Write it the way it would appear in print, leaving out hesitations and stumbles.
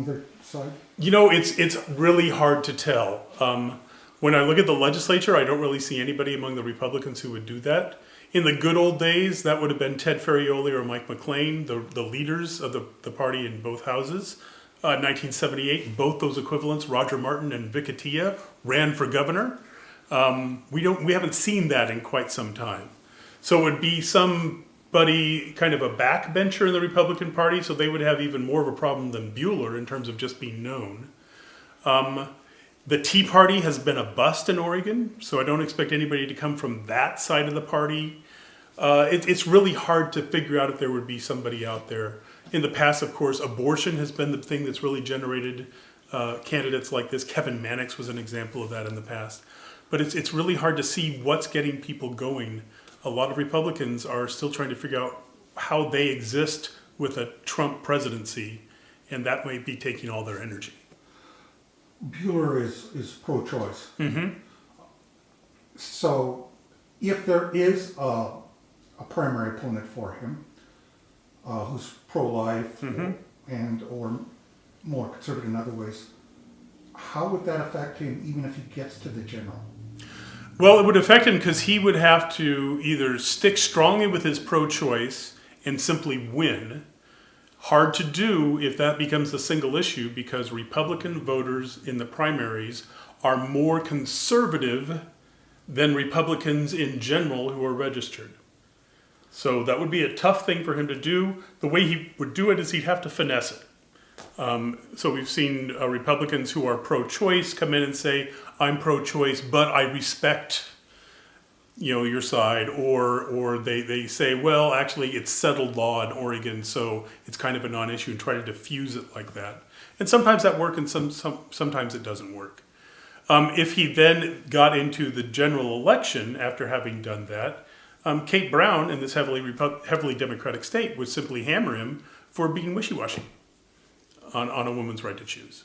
other side? It's really hard to tell. When I look at the legislature, I don't really see anybody among the Republicans who would do that. In the good old days, that would have been Ted Ferrioli or Mike McLean, the leaders of the party in both houses. 1978, both those equivalents, Roger Martin and Vic Atiyeh, ran for governor. We haven't seen that in quite some time. So it would be somebody kind of a backbencher in the Republican Party, so they would have even more of a problem than Buehler in terms of just being known. The Tea Party has been a bust in Oregon, so I don't expect anybody to come from that side of the party. It's really hard to figure out if there would be somebody out there. In the past, of course, abortion has been the thing that's really generated candidates like this. Kevin Mannix was an example of that in the past. But it's really hard to see what's getting people going. A lot of Republicans are still trying to figure out how they exist with a Trump presidency, and that might be taking all their energy. Buehler is pro-choice. Mm-hmm. So if there is a primary opponent for him who's pro-life Mm-hmm. and or more conservative in other ways, how would that affect him even if he gets to the general? Well, it would affect him because he would have to either stick strongly with his pro-choice and simply win. Hard to do if that becomes the single issue because Republican voters in the primaries are more conservative than Republicans in general who are registered. So that would be a tough thing for him to do. The way he would do it is he'd have to finesse it. So we've seen Republicans who are pro-choice come in and say, I'm pro-choice, but I respect, your side, or they say, well, actually it's settled law in Oregon, so it's kind of a non-issue, and try to diffuse it like that. And sometimes that works, and sometimes it doesn't work. If he then got into the general election after having done that, Kate Brown in this heavily Democratic state would simply hammer him for being wishy-washy on a woman's right to choose.